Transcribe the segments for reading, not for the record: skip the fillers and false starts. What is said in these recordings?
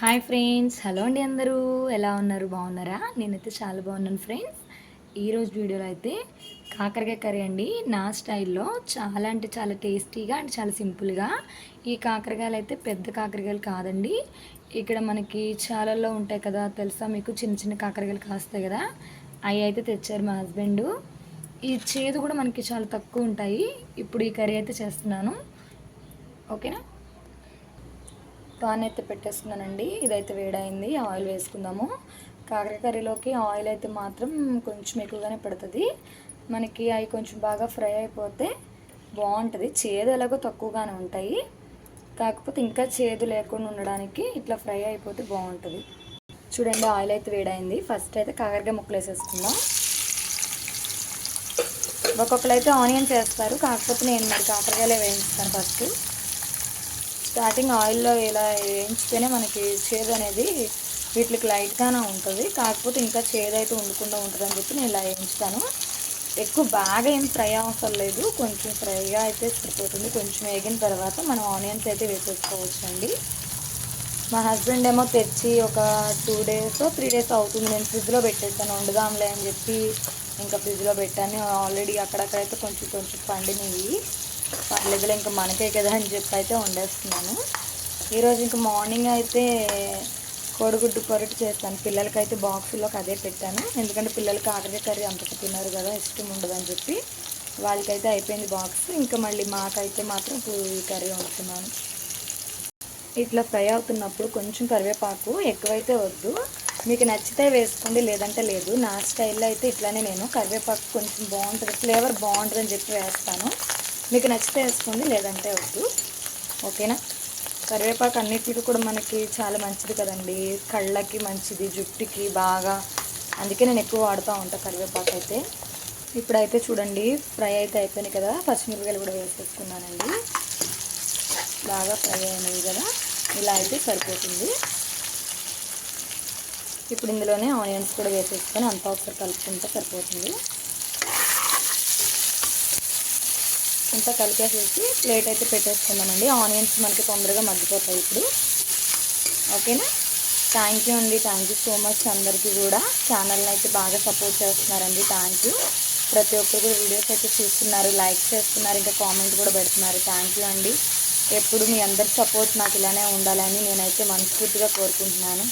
Hi friends, hello అండి. అందరూ ఎలా ఉన్నారు? బాగున్నారా? నేనైతే చాలా బాగున్నాను ఫ్రెండ్స్. ఈరోజు వీడియోలో అయితే కాకరకాయ కర్రీ అండి, నా స్టైల్లో చాలా అంటే చాలా టేస్టీగా అండ్ చాలా సింపుల్గా. ఈ కాకరకాయలు అయితే పెద్ద కాకరకాయలు కాదండి. ఇక్కడ మనకి చాలల్లో ఉంటాయి కదా, తెలుసా మీకు? చిన్న చిన్న కాకరకాయలు కాస్తాయి కదా, అవి అయితే తెచ్చారు మా హస్బెండ్. ఈ చేదు కూడా మనకి చాలా తక్కువ ఉంటాయి. ఇప్పుడు ఈ కర్రీ అయితే చేస్తున్నాను, ఓకేనా? పాన్ అయితే పెట్టేసుకున్నానండి. ఇదైతే వేడైంది, ఆయిల్ వేసుకుందాము. కాకర కర్రీలోకి ఆయిల్ అయితే మాత్రం కొంచెం ఎక్కువగానే పడుతుంది మనకి. అవి కొంచెం బాగా ఫ్రై అయిపోతే బాగుంటుంది. చేదు ఎలాగో తక్కువగానే ఉంటాయి, కాకపోతే ఇంకా చేదు లేకుండా ఉండడానికి ఇట్లా ఫ్రై అయిపోతే బాగుంటుంది. చూడండి, ఆయిల్ అయితే వేడైంది. ఫస్ట్ అయితే కాకరకాయ ముక్కలు వేసేసుకుందాం. ఒక్కొక్కరు అయితే ఆనియన్స్ వేస్తారు, కాకపోతే నేను మరి కాకరకాయలే వేయించుతాను ఫస్ట్. స్టార్టింగ్ ఆయిల్లో ఇలా వేయించితేనే మనకి చేదు అనేది వీటికి లైట్గానే ఉంటుంది, కాకపోతే ఇంకా చేదు అయితే ఉండకుండా ఉంటుందని చెప్పి నేను ఇలా వేయించుతాను. ఎక్కువ బాగా ఏం ఫ్రై అవసరం లేదు, కొంచెం ఫ్రైగా అయితే సరిపోతుంది. కొంచెం వేగిన తర్వాత మనం ఆనియన్స్ అయితే వేసేసుకోవచ్చు అండి. మా హస్బెండ్ ఏమో తెచ్చి ఒక 2 days 3 days అవుతుంది. నేను ఫ్రిడ్జ్లో పెట్టేసాను, వండుదాంలే అని చెప్పి ఇంకా ఫ్రిడ్జ్లో పెట్టాను. ఆల్రెడీ అక్కడక్కడైతే కొంచెం కొంచెం పండినవి. పర్లేదులే, ఇంకా మనకే కదా అని చెప్పి అయితే వండేస్తున్నాను. ఈరోజు ఇంకా మార్నింగ్ అయితే కోడిగుడ్డు పొరటు చేస్తాను. పిల్లలకైతే బాక్సుల్లోకి అదే పెట్టాను, ఎందుకంటే పిల్లలకి కాకరకాయ కర్రీ అంతకు తిన్నారు కదా, ఇష్టం ఉండదని చెప్పి వాళ్ళకైతే అయిపోయింది బాక్స్. ఇంకా మళ్ళీ మాకైతే మాత్రం ఈ కర్రీ వండుతున్నాను. ఇట్లా ఫ్రై అవుతున్నప్పుడు కొంచెం కరివేపాకు ఎక్కువైతే వద్దు, మీకు నచ్చితే వేసుకోండి, లేదంటే లేదు. నా స్టైల్లో అయితే ఇట్లానే నేను కరివేపాకు కొంచెం బాగుంటుంది, ఫ్లేవర్ బాగుంటుందని చెప్పి వేస్తాను. మీకు నచ్చితే వేసుకోండి, లేదంటే వద్దు, ఓకేనా? కరివేపాకు అన్నిటికీ కూడా మనకి చాలా మంచిది కదండి, కళ్ళకి మంచిది, జుట్టుకి బాగా. అందుకే నేను ఎక్కువ వాడుతూ ఉంటాను కరివేపాకు అయితే. ఇప్పుడైతే చూడండి, ఫ్రై అయితే అయిపోయినాయి కదా, పచ్చిమిరపకాయలు కూడా వేసేసుకున్నానండి. బాగా ఫ్రై అయినవి కదా, ఇలా అయితే సరిపోతుంది. ఇప్పుడు ఇందులోనే ఆనియన్స్ కూడా వేసేసుకొని అంతా ఒకసారి కలుపుకుంటే సరిపోతుంది. అంతా కలిపేసేసి ప్లేట్ అయితే పెట్టేసుకుందామండి. ఆనియన్స్ మనకి తొందరగా మగ్గిపోతాయి ఇప్పుడు, ఓకేనా? థ్యాంక్ యూ అండి, థ్యాంక్ యూ సో మచ్. అందరికీ కూడా ఛానల్ని అయితే బాగా సపోర్ట్ చేస్తున్నారండి, థ్యాంక్ యూ. ప్రతి ఒక్కరు కూడా వీడియోస్ అయితే చూస్తున్నారు, లైక్ చేస్తున్నారు, ఇంకా కామెంట్ కూడా పెడుతున్నారు. థ్యాంక్ యూ అండి. ఎప్పుడు మీ అందరి సపోర్ట్ నాకు ఇలానే ఉండాలని నేనైతే మనస్ఫూర్తిగా కోరుకుంటున్నాను.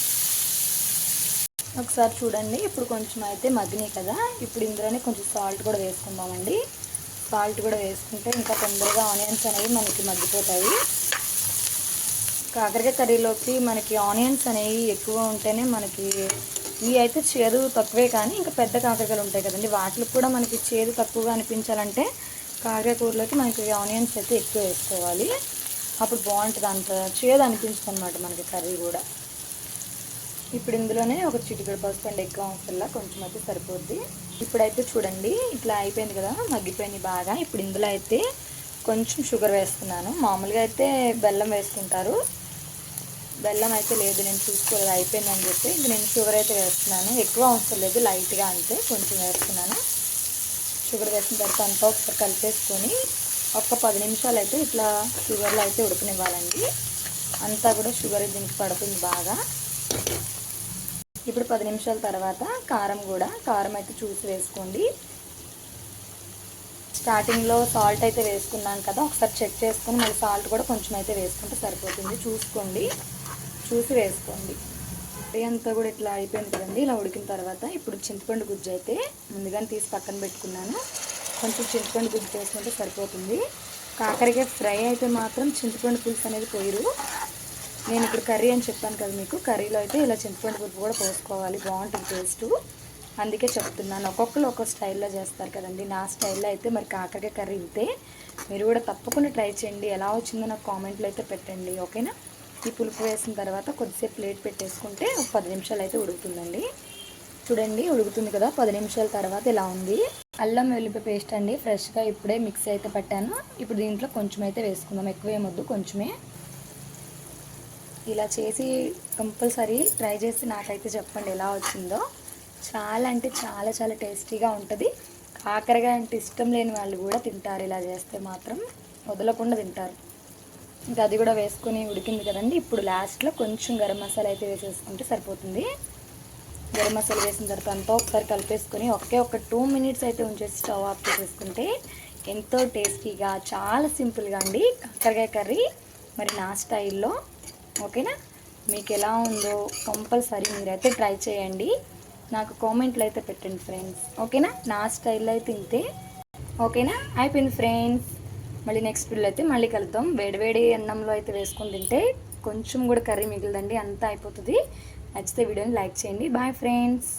ఒకసారి చూడండి, ఇప్పుడు కొంచెం అయితే మగ్గినాయి కదా, ఇప్పుడు ఇందులోనే కొంచెం సాల్ట్ కూడా వేసుకుందామండి. సాల్ట్ కూడా వేసుకుంటే ఇంకా తొందరగా ఆనియన్స్ అనేవి మనకి మగ్గిపోతాయి. కాకరకాయ కర్రీలోకి మనకి ఆనియన్స్ అనేవి ఎక్కువ ఉంటేనే మనకి, ఇవి అయితే చేదు తక్కువే, కానీ ఇంకా పెద్ద కాకరకాయలు ఉంటాయి కదండి, వాటికి కూడా మనకి చేదు తక్కువగా అనిపించాలంటే కాకరకాయ కూరలోకి మనకి ఆనియన్స్ అయితే ఎక్కువ వేసుకోవాలి, అప్పుడు బాగుంటుంది. అంత చేదు అనిపించదు అనమాట మనకి కర్రీ కూడా. ఇప్పుడు ఇందులోనే ఒక చిటికెడు పసుపు అండి, ఎక్కువ అవసరంలా, కొంచెం అయితే సరిపోద్ది. ఇప్పుడైతే చూడండి, ఇట్లా అయిపోయింది కదా, మగ్గిపోయింది బాగా. ఇప్పుడు ఇందులో అయితే కొంచెం షుగర్ వేస్తున్నాను. మామూలుగా అయితే బెల్లం వేసుకుంటారు, బెల్లం అయితే లేదు, నేను చూసుకోలేదు, అయిపోయిందని చెప్పి ఇంక నేను షుగర్ అయితే వేస్తున్నాను. ఎక్కువ అవసరం లేదు, లైట్గా అంతే, కొంచెం వేస్తున్నాను. షుగర్ వేసిన తర్వాత అంతా ఒకసారి కలిపేసుకొని ఒక 10 నిమిషాలు అయితే ఇట్లా షుగర్లో అయితే ఉడకనివ్వాలండి. అంతా కూడా షుగర్ దీనికి పడుతుంది బాగా. ఇప్పుడు 10 నిమిషాల తర్వాత కారం అయితే చూసి వేసుకోండి. స్టార్టింగ్లో సాల్ట్ అయితే వేసుకున్నాను కదా, ఒకసారి చెక్ చేసుకొని మళ్ళీ సాల్ట్ కూడా కొంచెం అయితే వేసుకుంటే సరిపోతుంది. చూసుకోండి, చూసి వేసుకోండి. కర్రీ అంతా కూడా ఇట్లా అయిపోయింది కదండి. ఇలా ఉడికిన తర్వాత ఇప్పుడు చింతపండు గుజ్జు అయితే ముందుగానే తీసి పక్కన పెట్టుకున్నాను, కొంచెం చింతపండు గుజ్జు వేసుకుంటే సరిపోతుంది. కాకరకాయ ఫ్రై అయితే మాత్రం చింతపండు పులుసు అనేది పోయిరు. నేను ఇప్పుడు కర్రీ అని చెప్పాను కదా మీకు, కర్రీలో అయితే ఇలా చింతపండు పులుసు కూడా పోసుకోవాలి, బాగుంటుంది టేస్ట్. అందుకే చెప్తున్నాను, ఒక్కొక్కరు ఒక్కొక్క స్టైల్లో చేస్తారు కదండి. నా స్టైల్లో అయితే మరి కాకరకాయ కర్రీ ఇంతే, మీరు కూడా తప్పకుండా ట్రై చేయండి. ఎలా వచ్చిందో నాకు కామెంట్లో అయితే పెట్టండి, ఓకేనా? ఈ పులుపు వేసిన తర్వాత కొద్దిసేపు ప్లేట్ పెట్టేసుకుంటే ఒక 10 నిమిషాలు అయితే ఉడుకుతుందండి. చూడండి, ఉడుకుతుంది కదా, 10 నిమిషాల తర్వాత ఇలా ఉంది. అల్లం వెల్లుల్లి పేస్ట్ అండి, ఫ్రెష్గా ఇప్పుడే మిక్స్ అయితే పట్టాను. ఇప్పుడు దీంట్లో కొంచెం అయితే వేసుకుందాం, ఎక్కువ ఏమొద్దు, కొంచెమే. ఇలా చేసి కంపల్సరీ ట్రై చేసి నాకైతే చెప్పండి ఎలా వచ్చిందో. చాలా అంటే చాలా చాలా టేస్టీగా ఉంటుంది. కాకరకాయ అంటే ఇష్టం లేని వాళ్ళు కూడా తింటారు, ఇలా చేస్తే మాత్రం వదలకుండా తింటారు. ఇంకా అది కూడా వేసుకొని ఉడికింది కదండి. ఇప్పుడు లాస్ట్లో కొంచెం గరం మసాలా అయితే వేసేసుకుంటే సరిపోతుంది. గరం మసాలా వేసిన తర్వాత అంతా ఒకసారి కలిపేసుకొని ఒక 2 మినిట్స్ అయితే ఉంచేసి స్టవ్ ఆఫ్ చేసేసుకుంటే ఎంతో టేస్టీగా చాలా సింపుల్గా అండి కాకరకాయ కర్రీ మరి నా స్టైల్లో. ఓకేనా, మీకు ఎలా ఉందో కంపల్సరీ మీరైతే ట్రై చేయండి, నాకు కామెంట్లు అయితే పెట్టండి ఫ్రెండ్స్. ఓకేనా, నా స్టైల్లో అయితే ఇంతే. ఓకేనా, అయిపోయింది ఫ్రెండ్స్. మళ్ళీ నెక్స్ట్ వీడియో అయితే మళ్ళీ కలుద్దాం. వేడివేడి అన్నంలో అయితే వేసుకొని తింటే కొంచెం కూడా కర్రీ మిగిలిదండి, అంతా అయిపోతుంది. నచ్చితే వీడియోని లైక్ చేయండి. Bye friends.